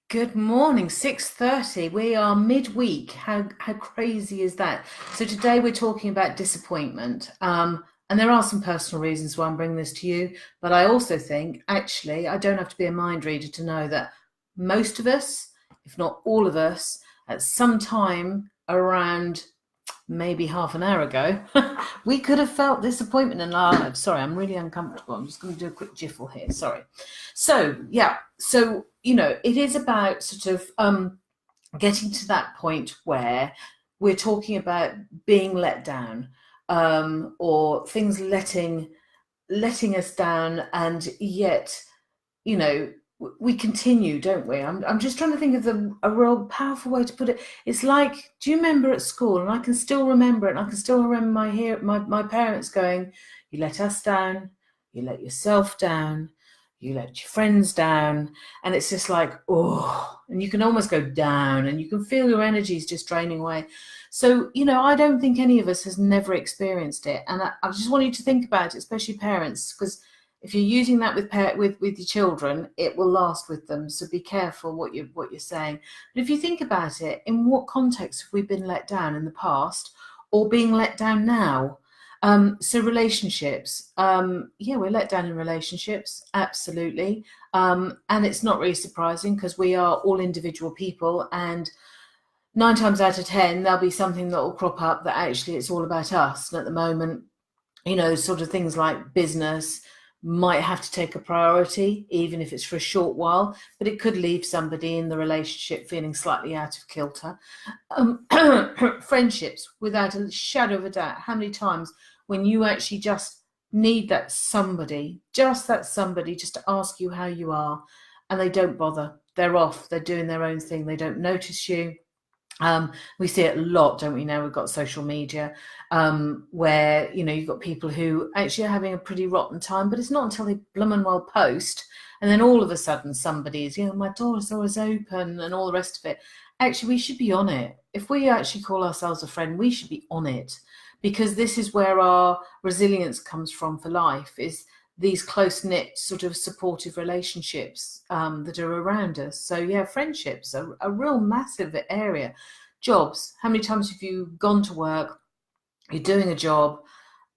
Good morning, 6:30. We are midweek. How crazy is that? So today we're talking about disappointment. And there are some personal reasons why I'm bringing this to you, but I also think actually I don't have to be a mind reader to know that most of us, if not all of us, at some time around maybe half an hour ago, we could have felt disappointment in our lives. Sorry, I'm really uncomfortable. I'm just going to do a quick jiffle here. Sorry. So, yeah. So, it is about sort of getting to that point where we're talking about being let down, or things letting us down, and yet, you know, we continue, don't we? I'm just trying to think of a real powerful way to put it. It's like, do you remember at school? And I can still remember it. And I can still remember my parents going, "You let us down, you let yourself down, you let your friends down," and it's just like, oh, and you can almost go down, and you can feel your energies just draining away. So, I don't think any of us has never experienced it, and I just want you to think about it, especially parents, because if you're using that with your children, it will last with them. So be careful what you're saying. But if you think about it, in what context have we been let down in the past, or being let down now? So relationships, yeah, we're let down in relationships, absolutely, and it's not really surprising because we are all individual people, and 9 times out of 10 there'll be something that will crop up that actually it's all about us. And at the moment, sort of things like business might have to take a priority, even if it's for a short while, but it could leave somebody in the relationship feeling slightly out of kilter. Um, Friendships, without a shadow of a doubt, how many times when you actually just need that somebody just to ask you how you are, and they don't bother, they're off, they're doing their own thing, they don't notice you. We see it a lot, don't we? Now we've got social media, where you've got people who actually are having a pretty rotten time, but it's not until they bloomin' well post, and then all of a sudden somebody's, my door is always open, and all the rest of it. Actually, we should be on it. If we actually call ourselves a friend, we should be on it, because this is where our resilience comes from for life. Is these close knit, sort of supportive relationships that are around us. So, yeah, friendships are a real massive area. Jobs. How many times have you gone to work, you're doing a job,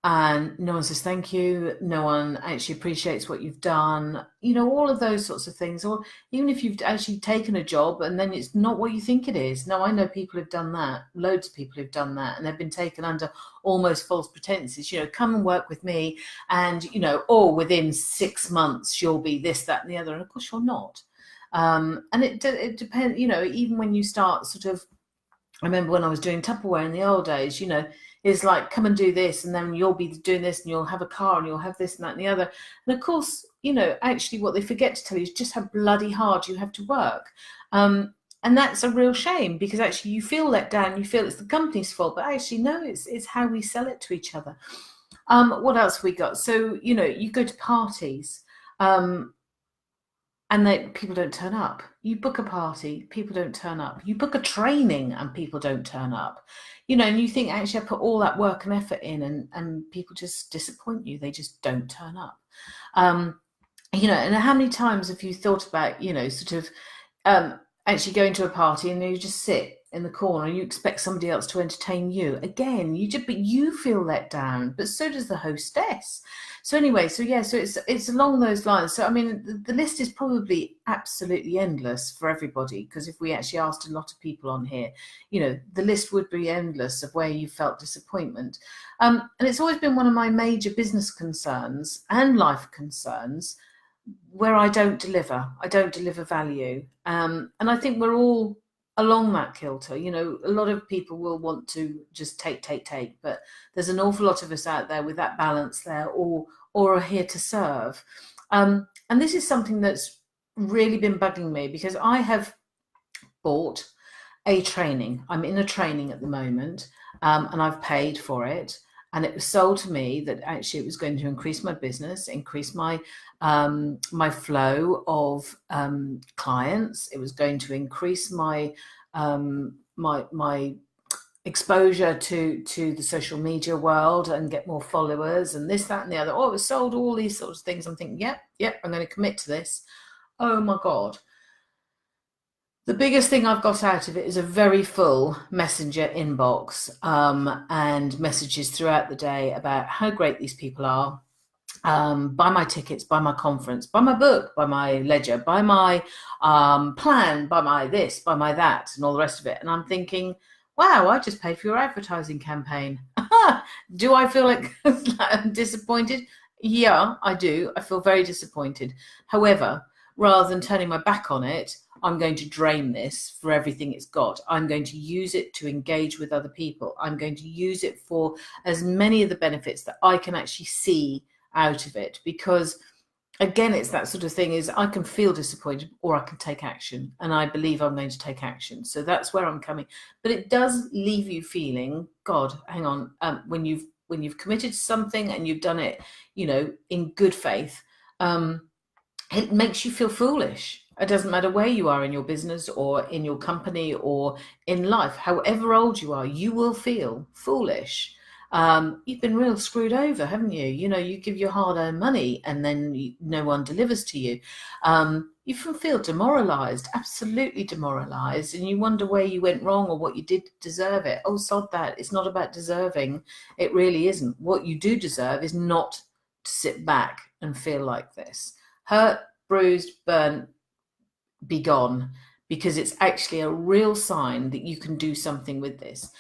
and no one says thank you, no one actually appreciates what you've done, all of those sorts of things. Or even if you've actually taken a job and then it's not what you think it is. Now, I know people who've done that, loads of people who've done that, and they've been taken under almost false pretenses. Come and work with me, and or within 6 months you'll be this, that, and the other, and of course you're not. And it depends. Even when you start sort of, I remember when I was doing Tupperware in the old days, it's like, come and do this, and then you'll be doing this, and you'll have a car, and you'll have this and that and the other. And of course, actually what they forget to tell you is just how bloody hard you have to work. And that's a real shame, because actually you feel let down, you feel it's the company's fault, but actually, no, it's how we sell it to each other. What else have we got? So, you go to parties. And people don't turn up. You book a party, people don't turn up. You book a training and people don't turn up. And you think, actually, I put all that work and effort in, and people just disappoint you. They just don't turn up. Um, and how many times have you thought about, sort of actually going to a party and you just sit in the corner, you expect somebody else to entertain you? Again, but you feel let down, but so does the hostess. So anyway, so yeah, so it's along those lines. So I mean, the list is probably absolutely endless for everybody, because if we actually asked a lot of people on here, the list would be endless of where you felt disappointment. And it's always been one of my major business concerns and life concerns, where I don't deliver. I don't deliver value. And I think we're all along that kilter. A lot of people will want to just take, but there's an awful lot of us out there with that balance there, or are here to serve. And this is something that's really been bugging me, because I have bought a training. I'm in a training at the moment, and I've paid for it. And it was sold to me that actually it was going to increase my business, increase my flow of clients. It was going to increase my exposure to the social media world, and get more followers, and this, that, and the other. Oh, it was sold all these sorts of things. I'm thinking, yep, I'm going to commit to this. Oh my God. The biggest thing I've got out of it is a very full messenger inbox, and messages throughout the day about how great these people are. Buy my tickets, buy my conference, buy my book, buy my ledger, buy my plan, buy my this, buy my that, and all the rest of it. And I'm thinking, wow, I just paid for your advertising campaign. Do I feel like I'm disappointed? Yeah, I do. I feel very disappointed. However, rather than turning my back on it, I'm going to drain this for everything it's got. I'm going to use it to engage with other people. I'm going to use it for as many of the benefits that I can actually see out of it, because again, it's that sort of thing, is I can feel disappointed or I can take action, and I believe I'm going to take action. So that's where I'm coming. But it does leave you feeling, God, hang on, when you've committed to something and you've done it, in good faith, it makes you feel foolish. It doesn't matter where you are in your business or in your company or in life, however old you are, you will feel foolish. You've been real screwed over, haven't you? You give your hard-earned money and then no one delivers to you. You feel demoralized, absolutely demoralized, and you wonder where you went wrong or what you did to deserve it. Oh, sod that. It's not about deserving. It really isn't. What you do deserve is not to sit back and feel like this. Hurt, bruised, burnt, be gone, because it's actually a real sign that you can do something with this.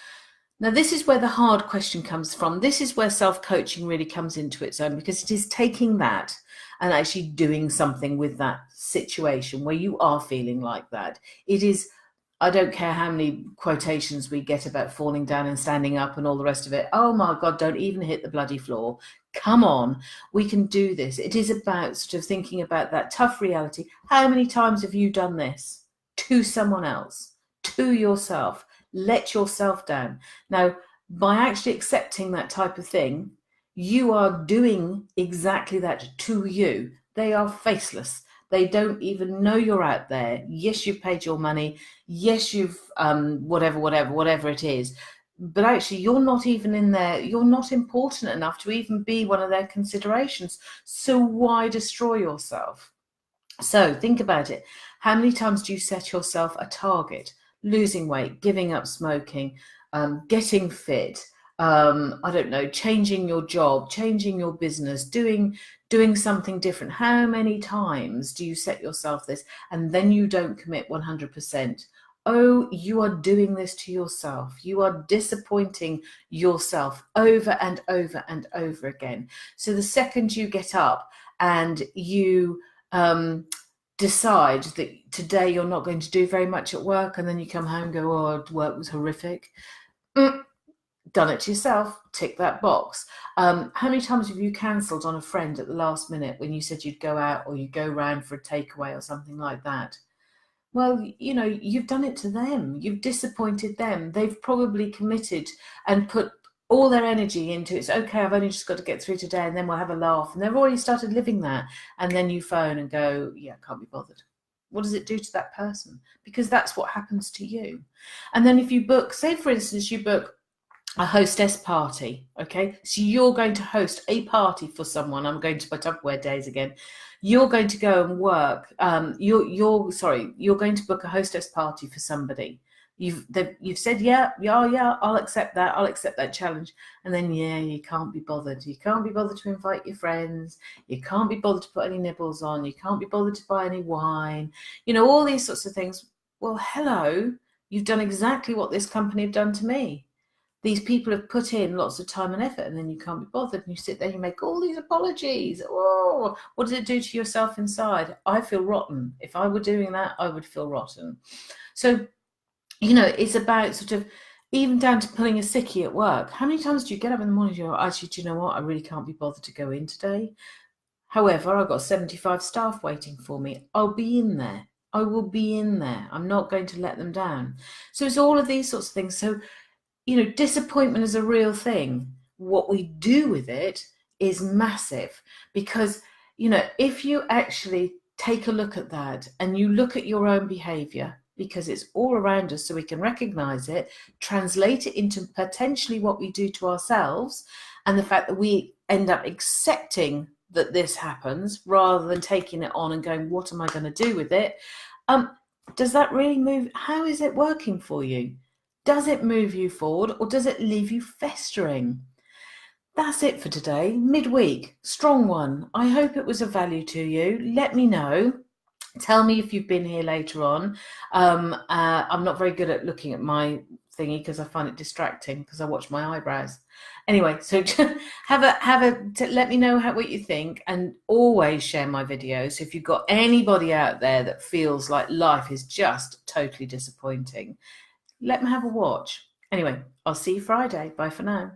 Now, this is where the hard question comes from. This is where self-coaching really comes into its own, because it is taking that and actually doing something with that situation where you are feeling like that. It is, I don't care how many quotations we get about falling down and standing up and all the rest of it. Oh my God, don't even hit the bloody floor. Come on, we can do this. It is about sort of thinking about that tough reality. How many times have you done this to someone else, to yourself? Let yourself down. Now, by actually accepting that type of thing, you are doing exactly that to you. They are faceless. They don't even know you're out there. Yes, you've paid your money. Yes, you've whatever it is. But actually, you're not even in there. You're not important enough to even be one of their considerations. So why destroy yourself? So think about it. How many times do you set yourself a target? Losing weight, giving up smoking, getting fit, I don't know, changing your job, changing your business, doing something different. How many times do you set yourself this and then you don't commit 100%? Oh, you are doing this to yourself. You are disappointing yourself over and over and over again. So the second you get up and you decide that today you're not going to do very much at work, and then you come home and go, oh, work was horrific. Done it to yourself, tick that box. How many times have you cancelled on a friend at the last minute when you said you'd go out or you go round for a takeaway or something like that? Well, you've done it to them. You've disappointed them. They've probably committed and put all their energy into it's okay, I've only just got to get through today and then we'll have a laugh. And they've already started living that. And then you phone and go, yeah, can't be bothered. What does it do to that person? Because that's what happens to you. And then if you book, say for instance, you book a hostess party, okay? So you're going to host a party for someone. I'm going to put Tupperware days again. You're going to go and work. You're going to book a hostess party for somebody. You've said, yeah, I'll accept that. I'll accept that challenge. And then, you can't be bothered. You can't be bothered to invite your friends. You can't be bothered to put any nibbles on. You can't be bothered to buy any wine. All these sorts of things. Well, hello, you've done exactly what this company have done to me. These people have put in lots of time and effort, and then you can't be bothered. And you sit there, you make all these apologies. Oh, what does it do to yourself inside? I feel rotten. If I were doing that, I would feel rotten. So, it's about sort of even down to pulling a sickie at work. How many times do you get up in the morning and you go, actually, do you know what? I really can't be bothered to go in today. However, I've got 75 staff waiting for me. I'll be in there. I will be in there. I'm not going to let them down. So it's all of these sorts of things. So, disappointment is a real thing. What we do with it is massive, because, if you actually take a look at that and you look at your own behavior, because it's all around us, so we can recognize it, translate it into potentially what we do to ourselves, and the fact that we end up accepting that this happens rather than taking it on and going, what am I going to do with it? Does that really move? How is it working for you? Does it move you forward or does it leave you festering? That's it for today. Midweek, strong one. I hope it was of value to you. Let me know. Tell me if you've been here later on. I'm not very good at looking at my thingy because I find it distracting because I watch my eyebrows. Anyway, so let me know what you think, and always share my videos. If you've got anybody out there that feels like life is just totally disappointing, let me have a watch. Anyway, I'll see you Friday. Bye for now.